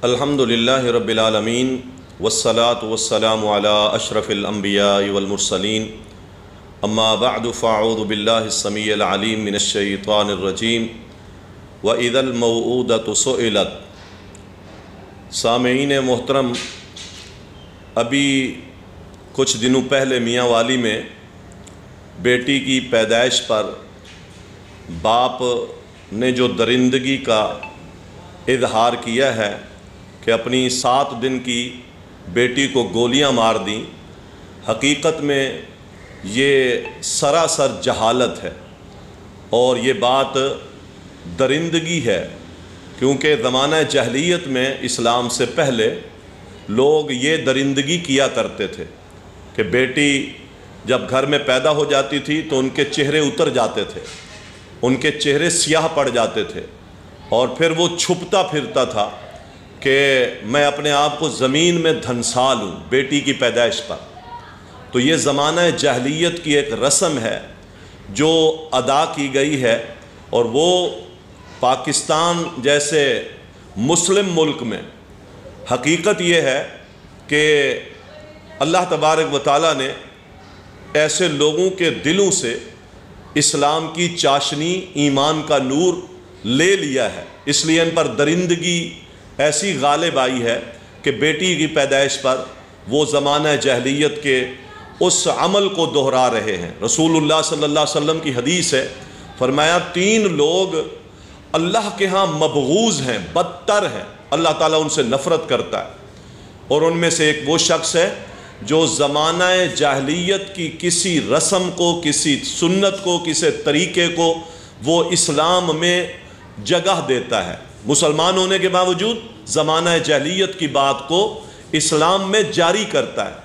الحمدللہ رب العالمین والصلاة والسلام علی اشرف الانبیاء والمرسلین اما بعد فاعوذ باللہ السمیع العلیم من الشیطان الرجیم وَإِذَا الْمَوْعُودَةُ سُئِلَتْ۔ سامعین محترم، ابھی کچھ دنوں پہلے میاں والی میں بیٹی کی پیدائش پر باپ نے جو درندگی کا اظہار کیا ہے کہ اپنی 7 دن کی بیٹی کو گولیاں مار دیں، حقیقت میں یہ سراسر جہالت ہے اور یہ بات درندگی ہے، کیونکہ زمانہ جاہلیت میں اسلام سے پہلے لوگ یہ درندگی کیا کرتے تھے کہ بیٹی جب گھر میں پیدا ہو جاتی تھی تو ان کے چہرے اتر جاتے تھے، ان کے چہرے سیاہ پڑ جاتے تھے اور پھر وہ چھپتا پھرتا تھا کہ میں اپنے آپ کو زمین میں دھنسا لوں بیٹی کی پیدائش پر۔ تو یہ زمانہ جاہلیت کی ایک رسم ہے جو ادا کی گئی ہے، اور وہ پاکستان جیسے مسلم ملک میں حقیقت یہ ہے کہ اللہ تبارک و تعالیٰ نے ایسے لوگوں کے دلوں سے اسلام کی چاشنی، ایمان کا نور لے لیا ہے، اس لیے ان پر درندگی ایسی غالب آئی ہے کہ بیٹی کی پیدائش پر وہ زمانہ جاہلیت کے اس عمل کو دہرا رہے ہیں۔ رسول اللہ صلی اللہ علیہ وسلم کی حدیث ہے، فرمایا 3 لوگ اللہ کے ہاں مبغوض ہیں، بدتر ہیں، اللہ تعالیٰ ان سے نفرت کرتا ہے، اور ان میں سے ایک وہ شخص ہے جو زمانہ جاہلیت کی کسی رسم کو، کسی سنت کو، کسی طریقے کو وہ اسلام میں جگہ دیتا ہے، مسلمان ہونے کے باوجود زمانہ جاہلیت کی بات کو اسلام میں جاری کرتا ہے۔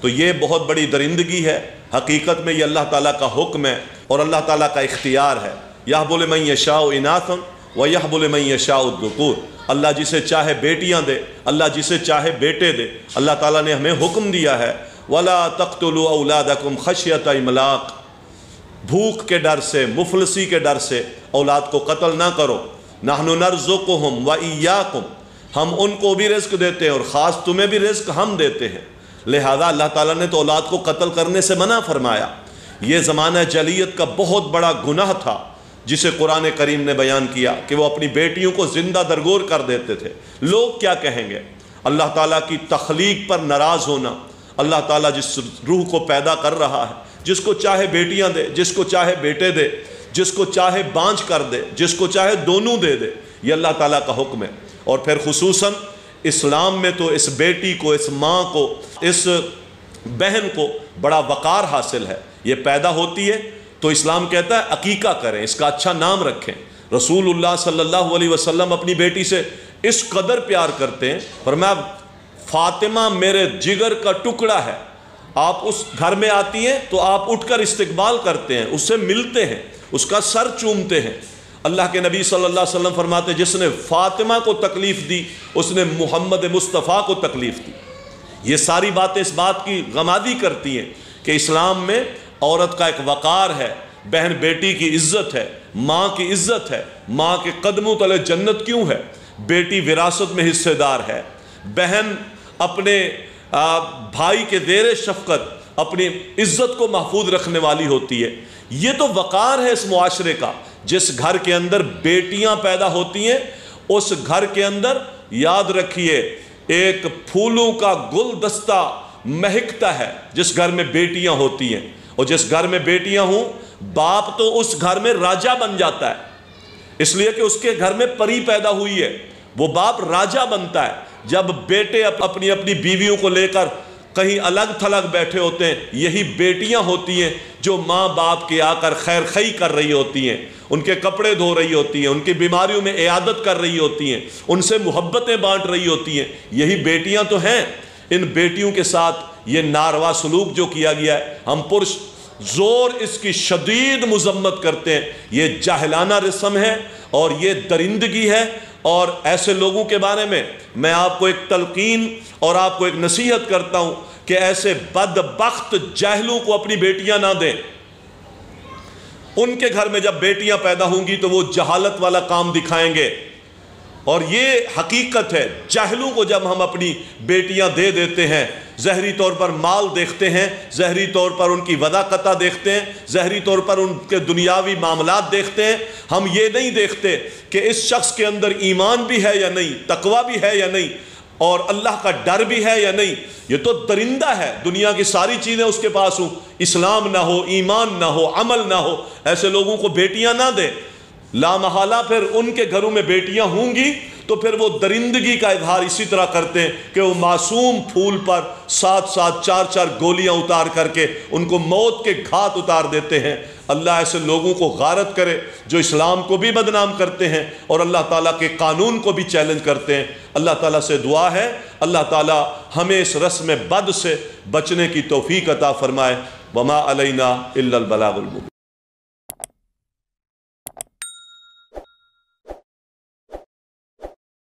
تو یہ بہت بڑی درندگی ہے، حقیقت میں یہ اللہ تعالیٰ کا حکم ہے اور اللہ تعالیٰ کا اختیار ہے۔ یَهْبُ لِمَن يَشَاءُ إِنَاثًا وَيَهْبُ لِمَن يَشَاءُ الذُّكُورَ۔ اللہ جسے چاہے بیٹیاں دے، اللہ جسے چاہے بیٹے دے۔ اللہ تعالیٰ نے ہمیں حکم دیا ہے وَلَا تَقْتُلُوا أَوْلَادَكُمْ خَشْيَةَ إِمْلَاقٍ، بھوک کے ڈر سے، مفلسی کے ڈر سے اولاد کو قتل نہ کرو۔ نَحْنُ نَرْزُقُهُمْ وَإِيَّاكُمْ، ہم ان کو بھی رزق دیتے ہیں اور خاص تمہیں بھی رزق ہم دیتے ہیں، لہذا اللہ تعالیٰ نے تو اولاد کو قتل کرنے سے منع فرمایا۔ یہ زمانہ جاہلیت کا بہت بڑا گناہ تھا جسے قرآن کریم نے بیان کیا کہ وہ اپنی بیٹیوں کو زندہ درگور کر دیتے تھے۔ لوگ کیا کہیں گے؟ اللہ تعالیٰ کی تخلیق پر ناراض ہونا۔ اللہ تعالیٰ جس روح کو پیدا کر رہا ہے، جس کو چاہے بیٹیاں دے، جس کو چاہے بیٹے دے، جس کو چاہے بانجھ کر دے، جس کو چاہے دونوں دے دے، یہ اللہ تعالیٰ کا حکم ہے۔ اور پھر خصوصاً اسلام میں تو اس بیٹی کو، اس ماں کو، اس بہن کو بڑا وقار حاصل ہے۔ یہ پیدا ہوتی ہے تو اسلام کہتا ہے عقیقہ کریں، اس کا اچھا نام رکھیں۔ رسول اللہ صلی اللہ علیہ وسلم اپنی بیٹی سے اس قدر پیار کرتے ہیں، فرمایا فاطمہ میرے جگر کا ٹکڑا ہے، آپ اس گھر میں آتی ہیں تو آپ اٹھ کر استقبال کرتے ہیں، اس سے ملتے ہیں، اس کا سر چومتے ہیں۔ اللہ کے نبی صلی اللہ علیہ وسلم فرماتے جس نے فاطمہ کو تکلیف دی اس نے محمد مصطفیٰ کو تکلیف دی۔ یہ ساری باتیں اس بات کی غمادی کرتی ہیں کہ اسلام میں عورت کا ایک وقار ہے، بہن بیٹی کی عزت ہے، ماں کی عزت ہے، ماں کے قدموں تلے جنت کیوں ہے؟ بیٹی وراثت میں حصے دار ہے، بہن اپنے بھائی کے زیر شفقت اپنی عزت کو محفوظ رکھنے والی ہوتی ہے۔ یہ تو وقار ہے اس معاشرے کا۔ جس گھر کے اندر بیٹیاں پیدا ہوتی ہیں اس گھر کے اندر یاد رکھیے ایک پھولوں کا گلدستہ مہکتا ہے جس گھر میں بیٹیاں ہوتی ہیں، اور جس گھر میں بیٹیاں ہوں باپ تو اس گھر میں راجہ بن جاتا ہے، اس لیے کہ اس کے گھر میں پری پیدا ہوئی ہے، وہ باپ راجہ بنتا ہے۔ جب بیٹے اپنی اپنی بیویوں کو لے کر کہیں الگ تھلگ بیٹھے ہوتے ہیں، یہی بیٹیاں ہوتی ہیں جو ماں باپ کی آ کر خیر خواہی کر رہی ہوتی ہیں، ان کے کپڑے دھو رہی ہوتی ہیں، ان کی بیماریوں میں عیادت کر رہی ہوتی ہیں، ان سے محبتیں بانٹ رہی ہوتی ہیں، یہی بیٹیاں تو ہیں۔ ان بیٹیوں کے ساتھ یہ ناروا سلوک جو کیا گیا ہے، ہم پرش زور اس کی شدید مذمت کرتے ہیں۔ یہ جاہلانہ رسم ہے اور یہ درندگی ہے، اور ایسے لوگوں کے بارے میں آپ کو ایک تلقین اور آپ کو ایک نصیحت کرتا ہوں کہ ایسے بدبخت جاہلوں کو اپنی بیٹیاں نہ دیں۔ ان کے گھر میں جب بیٹیاں پیدا ہوں گی تو وہ جہالت والا کام دکھائیں گے، اور یہ حقیقت ہے، جاہلوں کو جب ہم اپنی بیٹیاں دے دیتے ہیں، ظاہری طور پر مال دیکھتے ہیں، ظاہری طور پر ان کی وضاقتہ دیکھتے ہیں، ظاہری طور پر ان کے دنیاوی معاملات دیکھتے ہیں، ہم یہ نہیں دیکھتے کہ اس شخص کے اندر ایمان بھی ہے یا نہیں، تقوی بھی ہے یا نہیں، اور اللہ کا ڈر بھی ہے یا نہیں۔ یہ تو درندہ ہے، دنیا کی ساری چیزیں اس کے پاس ہوں، اسلام نہ ہو، ایمان نہ ہو، عمل نہ ہو، ایسے لوگوں کو بیٹیاں نہ دے۔ لا محالہ پھر ان کے گھروں میں بیٹیاں ہوں گی تو پھر وہ درندگی کا اظہار اسی طرح کرتے ہیں کہ وہ معصوم پھول پر ساتھ ساتھ چار چار گولیاں اتار کر کے ان کو موت کے گھات اتار دیتے ہیں۔ اللہ ایسے لوگوں کو غارت کرے جو اسلام کو بھی بدنام کرتے ہیں اور اللہ تعالیٰ کے قانون کو بھی چیلنج کرتے ہیں۔ اللہ تعالیٰ سے دعا ہے اللہ تعالیٰ ہمیں اس رسم بد سے بچنے کی توفیق عطا فرمائے۔ وما علینا الا البلاغ المبین۔